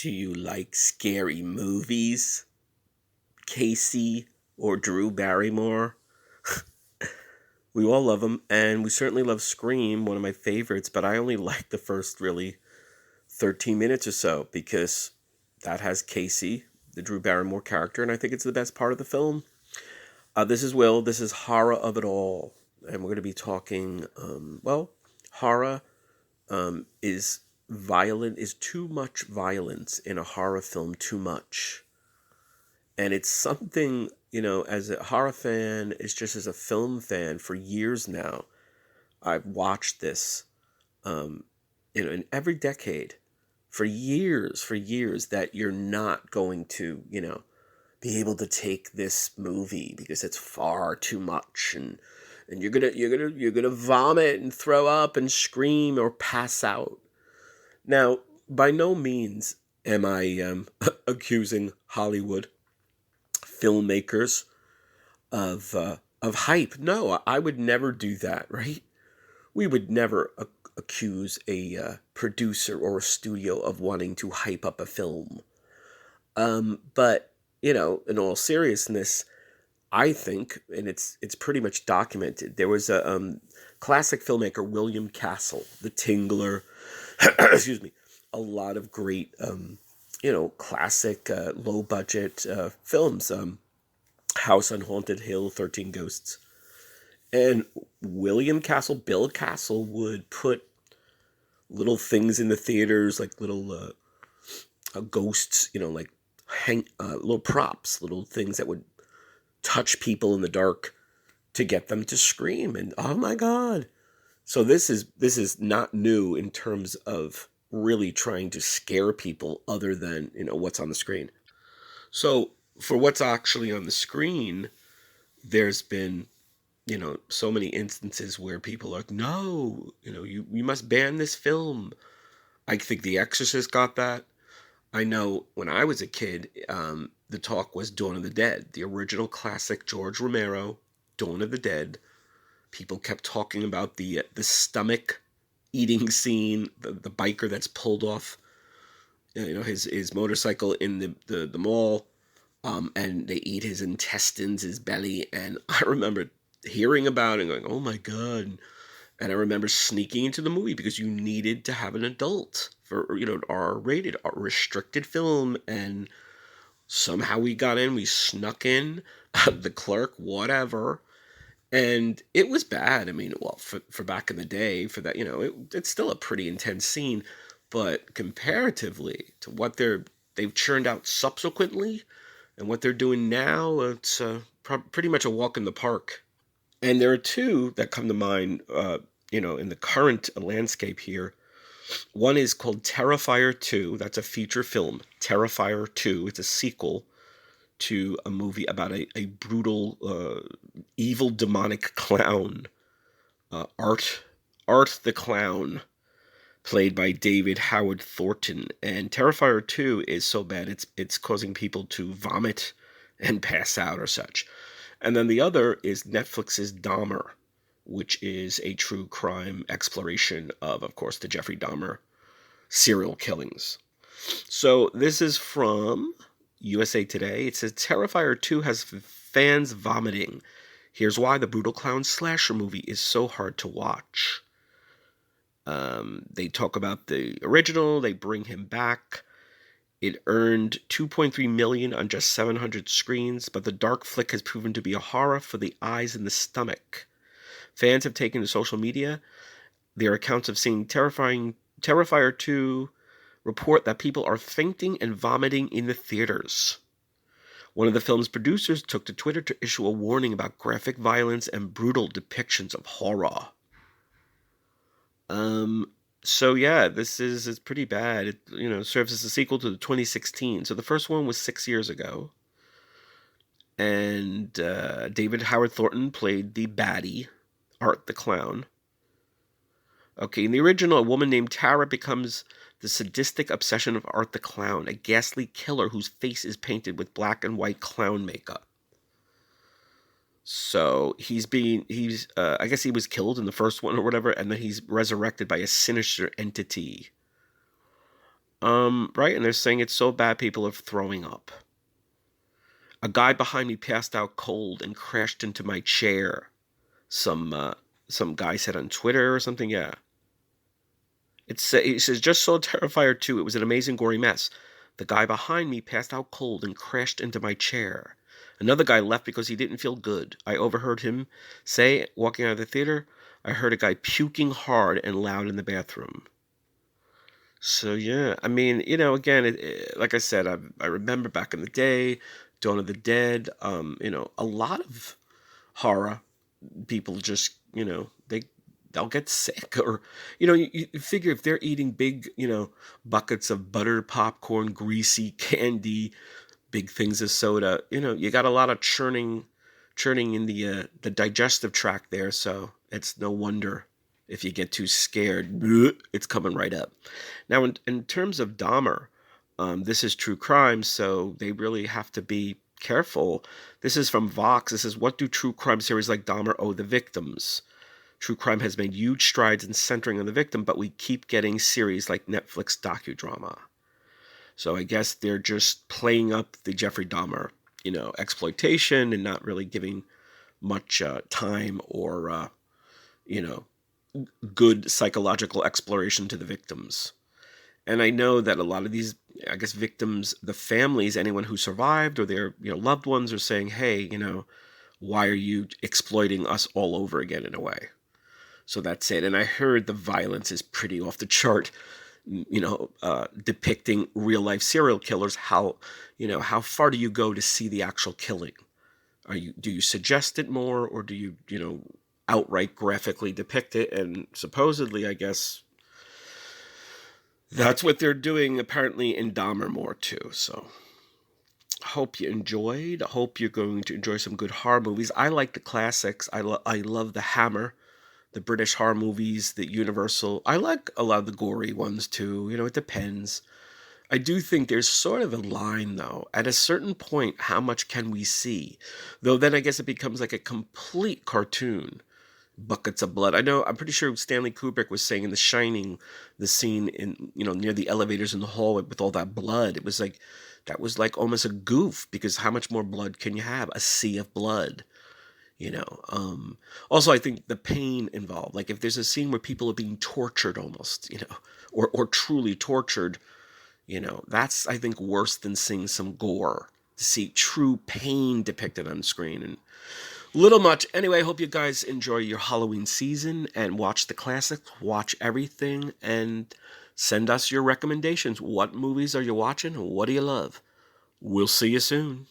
Do you like scary movies, Casey or Drew Barrymore? We all love them, and we certainly love Scream, one of my favorites, but I only like the first really 13 minutes or so because that has Casey, the Drew Barrymore character, and I think it's the best part of the film. This is Will. This is Horror of It All, and we're going to be talking, horror is violent, is too much violence in a horror film, too much. And it's something, as a horror fan, it's just as a film fan for years now. I've watched this, in every decade for years that you're not going to, be able to take this movie because it's far too much and you're gonna vomit and throw up and scream or pass out. Now, by no means am I accusing Hollywood filmmakers of hype. No, I would never do that, right? We would never accuse a producer or a studio of wanting to hype up a film. But in all seriousness, I think, and it's pretty much documented. There was a classic filmmaker, William Castle, The Tingler. Excuse me. A lot of great, classic low budget films. House on Haunted Hill, 13 Ghosts. And Bill Castle would put little things in the theaters, like little ghosts, like little props, little things that would touch people in the dark to get them to scream. And oh my God. So this is not new in terms of really trying to scare people other than, what's on the screen. So for what's actually on the screen, there's been, so many instances where people are like, no, you must ban this film. I think The Exorcist got that. I know when I was a kid, the talk was Dawn of the Dead, the original classic George Romero, Dawn of the Dead. People kept talking about the stomach eating scene, the biker that's pulled off, his motorcycle in the mall, and they eat his intestines, his belly, and I remember hearing about it and going, oh my God. And I remember sneaking into the movie because you needed to have an adult for, R-rated, restricted film. And somehow we got in, we snuck in, the clerk, whatever. And it was bad. I mean, well, for back in the day, for that, it's still a pretty intense scene. But comparatively to what they've churned out subsequently and what they're doing now, it's pretty much a walk in the park. And there are two that come to mind, in the current landscape here. One is called Terrifier 2. That's a feature film. Terrifier 2. It's a sequel to a movie about a brutal, evil, demonic clown. Art the Clown, played by David Howard Thornton. And Terrifier 2 is so bad it's causing people to vomit and pass out or such. And then the other is Netflix's Dahmer, which is a true crime exploration of course, the Jeffrey Dahmer serial killings. So this is from USA Today. It says, Terrifier 2 has fans vomiting. Here's why the brutal clown slasher movie is so hard to watch. They talk about the original. They bring him back. It earned $2.3 million on just 700 screens, but the dark flick has proven to be a horror for the eyes and the stomach. Fans have taken to social media. Their accounts of seeing Terrifier 2 report that people are fainting and vomiting in the theaters. One of the film's producers took to Twitter to issue a warning about graphic violence and brutal depictions of horror. So yeah, it's pretty bad. It, serves as a sequel to the 2016. So the first one was 6 years ago. And David Howard Thornton played the baddie, Art the Clown. Okay, in the original, a woman named Tara becomes the sadistic obsession of Art the Clown, a ghastly killer whose face is painted with black and white clown makeup. So I guess he was killed in the first one or whatever, and then he's resurrected by a sinister entity. Right, and they're saying it's so bad people are throwing up. A guy behind me passed out cold and crashed into my chair. Some guy said on Twitter or something. Yeah, it says just saw Terrifier 2. It was an amazing gory mess. The guy behind me passed out cold and crashed into my chair. Another guy left because he didn't feel good. I overheard him say, walking out of the theater, I heard a guy puking hard and loud in the bathroom. So yeah, I mean, again, like I said, I remember back in the day, Dawn of the Dead. A lot of horror people just, they'll get sick, or you figure if they're eating big, buckets of buttered popcorn, greasy candy, big things of soda, you got a lot of churning in the digestive tract there, so it's no wonder if you get too scared, it's coming right up. Now, in terms of Dahmer, this is true crime, so they really have to be careful. This is from Vox. This is, what do true crime series like Dahmer owe the victims? True crime has made huge strides in centering on the victim, but we keep getting series like Netflix docudrama. So I guess they're just playing up the Jeffrey Dahmer, exploitation, and not really giving much time or, you know, good psychological exploration to the victims. And I know that a lot of these, I guess, victims, the families, anyone who survived or their, loved ones are saying, hey, why are you exploiting us all over again in a way? So that's it. And I heard the violence is pretty off the chart, depicting real life serial killers. How far do you go to see the actual killing? Do you suggest it more, or do you, outright graphically depict it? And supposedly, I guess, that's what they're doing apparently in Dahmer more too. So hope you enjoyed. Hope you're going to enjoy some good horror movies. I like the classics. I love the Hammer, the British horror movies, the Universal. I like a lot of the gory ones too. It depends. I do think there's sort of a line, though. At a certain point, how much can we see? Though then I guess it becomes like a complete cartoon. Buckets of blood. I'm pretty sure Stanley Kubrick was saying in The Shining, the scene in, near the elevators in the hallway with all that blood. It was like, that was like almost a goof, because how much more blood can you have? A sea of blood. Also, I think the pain involved, like if there's a scene where people are being tortured almost, or truly tortured, that's, I think, worse than seeing some gore. To see true pain depicted on screen, and little much. Anyway, I hope you guys enjoy your Halloween season and watch the classics, watch everything, and send us your recommendations. What movies are you watching? What do you love? We'll see you soon.